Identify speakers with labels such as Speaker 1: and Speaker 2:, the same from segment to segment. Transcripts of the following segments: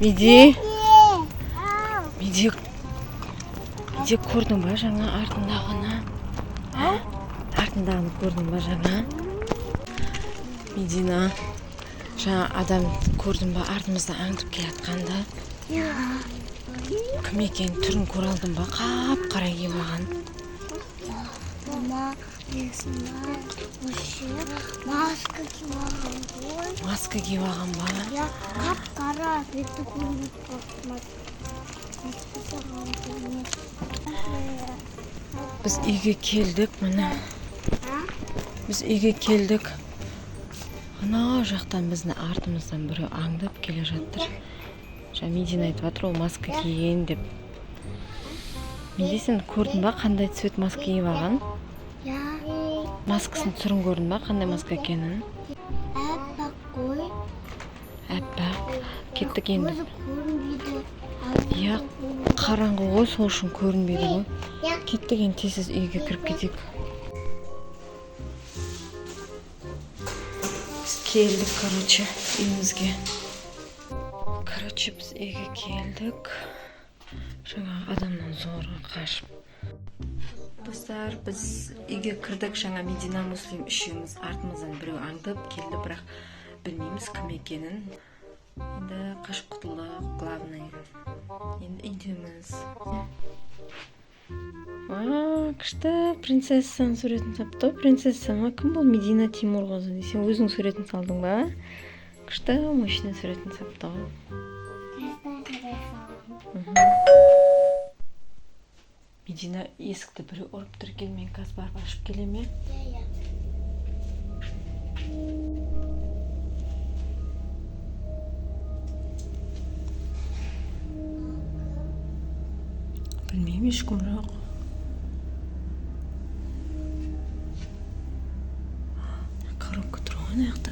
Speaker 1: Миди көрдің ба жаңа артындағыны? Артындағыны көрдің ба жаңа? Мидина жаңа адам көрдің ба артымызда аңдып келатқанды? Кім екенін түрін көре алдың ба? Қап-қара киіп алған.
Speaker 2: Мама, маска киіп алған ғой.
Speaker 1: Маска киіп алған ба?
Speaker 2: Я қап-қара бетті көрініп қалды.
Speaker 1: Біз үйге келдік, міне. Біз үйге келдік. Ана жақтан біздің артымыздан біреу аңдып келе жатыр. Мидина айтып жатыр, ол маска киген деп. Миди, сен көрдің ба қандай цвет маска киіп алған? Маскасын түрін көрдің ба қандай маска екенін?
Speaker 2: Әппақ қой.
Speaker 1: Әппақ. Кеттік енді.
Speaker 2: Көзі көрінбейді.
Speaker 1: Иә, қараңғы ғой, сол үшін көрінбейді ғой. Кеттік енді тез үйге кіріп кетейік. Біз келдік, үйімізге. Біз үйге келдік. Жаңа адамнан зорға қашып. Достар, біз үйге кірдік. Жаңа Мидина, Муслим үшеуміз артымыздан біреу аңдып келді, бірақ білмейміз кім екенін. Енді қашып құтылдық, главный. Енді үйдеміз. Күшті принцессаның суретін тапты. Принцесса ма? Кім бұл? Мидина Тимурқызы. Сен өзің суретін салдың ба? Күшті мощный суретін тапты. Мидина, есікті біреу ұрып тұр екен, мен қазір барып ашып келе ме? Білмеймін, ешкім жоқ. Коробка тұр ғой ана жақта.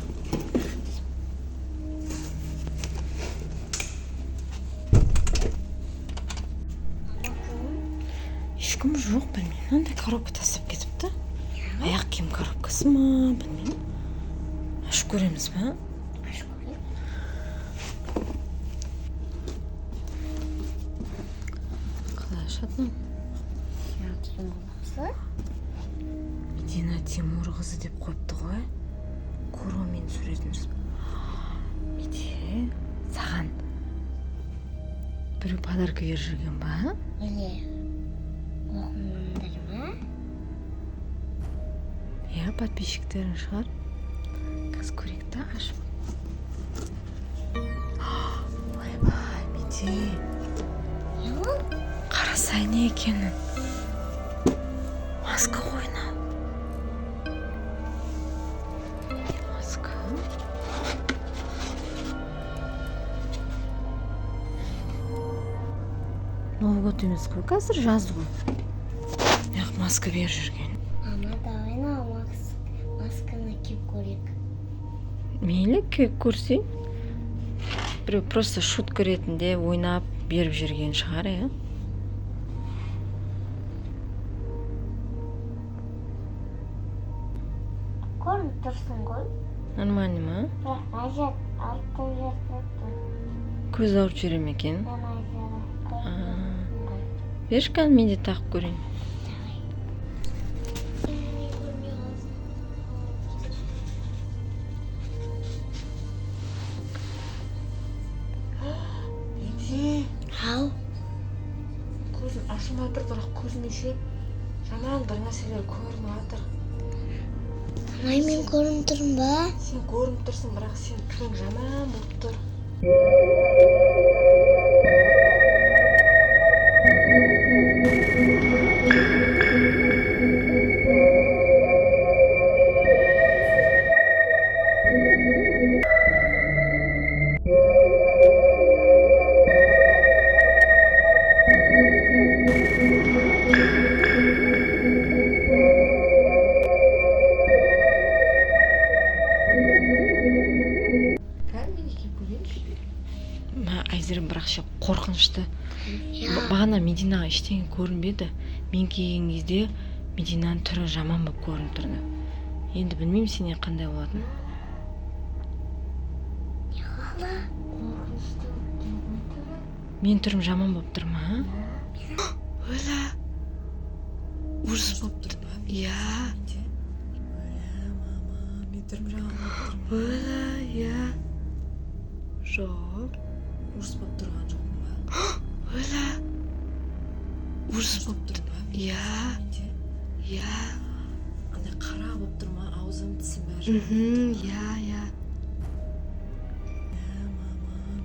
Speaker 1: Ешкім жоқ, білмеймін. Андай коробка тастап кетіпті. Аяқ киім коробкасы ма, білмеймін. Ашып көреміз ба?
Speaker 2: Ашып көрейік.
Speaker 1: Қалай ашатын? Мидина Тимурқызы деп қойыпты ғой. Коромен суретін жазып. Миди, саған біреу подарка беріп жүрген ба?
Speaker 2: Міне. Оқыңдар ма?
Speaker 1: Иә, подписчиктерің шығар. Қазір көрейік та ашып. Ойбай, Миди. Қарасай не екенін. Маска қойна. Маска. Новый год емес қой, қазір жаз ғой. Маска беріп жүрген.
Speaker 2: Ана, давай на масканы киіп көрейік.
Speaker 1: Мейлі, киіп көрсей. Біреу просто шутка ретінде ойнап беріп жүрген шығар, иә?
Speaker 2: Көрініп тұрсың ғой.
Speaker 1: Нормально ма?
Speaker 2: Ажат, алтын жерді.
Speaker 1: Көз ауырып жүре ме екен? Берші кән, мен де тағып көрейін. Миди.
Speaker 2: Ау.
Speaker 1: Көзім ашылмай тұр, бірақ көзіме ше жаман бір нәрселер көрініп жатыр.
Speaker 2: Ай, мен көрініп тұрмын ба?
Speaker 1: Сен көрініп тұрсың, бірақ сен түрің жаман болып тұр. Айзерім бірақ ше қорқынышты. Бағана Мидинаға ештеңе көрінбеді. Мен келген кезде Мидинаның түрі жаман болып көрініп тұрды. Енді білмеймін сенен қандай болатын.
Speaker 2: Қорқынышты.
Speaker 1: Мен түрім жаман болып тұр ма? Өлә. Ужас болып тұр. Иә. Мен түрім жаман болып тұр ма? Өлә, иә. Жоқ. Ужас болып тұрған жоқ па? Өлә. Ужас болып тұр. Иә. Иә. Андай қара болып тұр ма? Аузым, тісім бәрі. Иә, иә.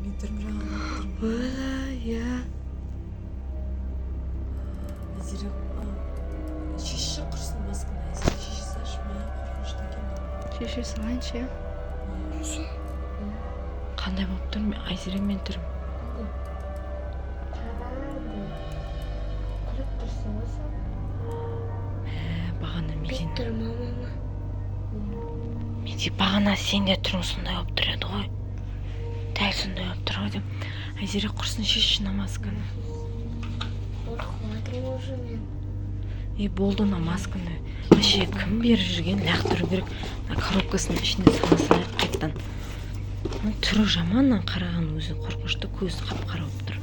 Speaker 1: Мен түрім жаман болып тұр ма? Өлә, иә. Азира, шеше құрсын масканы. Азира, шеше салшы ма? Қорқынышты екен. Шеше салайыншы, иә? Қандай болып тұр? Айзере, мен түрім.
Speaker 2: Күліп тұрсың осы.
Speaker 1: Бағана Медина.
Speaker 2: Тұр мама.
Speaker 1: Меди, бағана сен де түрің сондай болып тұр еді ғой. Дәл сондай болып тұр ғой деп. Айзере, құрсын шешші масканы.
Speaker 2: Қорқыватырмын уже мен.
Speaker 1: Болды на масканы. Вообще кім беріп жүрген? Лақтыру керек. Коробкасының ішінде салайық қайттан. Түрі жаманнан қараған өзі қорқынышты, көзі қап-қара болып тұр.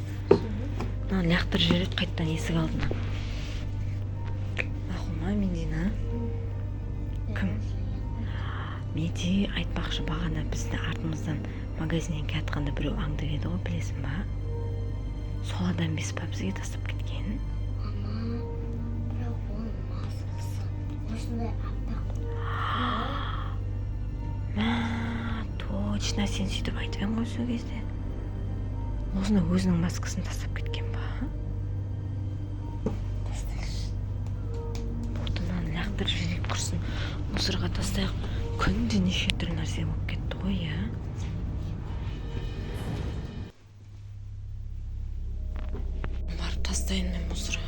Speaker 1: Лақтыр жібереді қайттан есік алдына. Мақұл ма, Медина? Кім? Меди, айтпақшы, бағана бізді артымыздан магазиннен келатқанда біреу аңдып еді ғой, білесің ба? Сол адам емес па бізге тастап кеткен?
Speaker 2: Мама, бірақ оның маскасы осындай аппақ.
Speaker 1: Точно, сен сөйтіп айтып ең ғой сол кезде. Осыны өзінің маскасын тастап кеткен ба?
Speaker 2: Тасташы.
Speaker 1: Бұтынан лақтыр жіберейік құрсын. Мусорға тастайық. Күнде неше түрлі нәрсе болып кетті ғой, иә? Барып тастайын мен мусорға.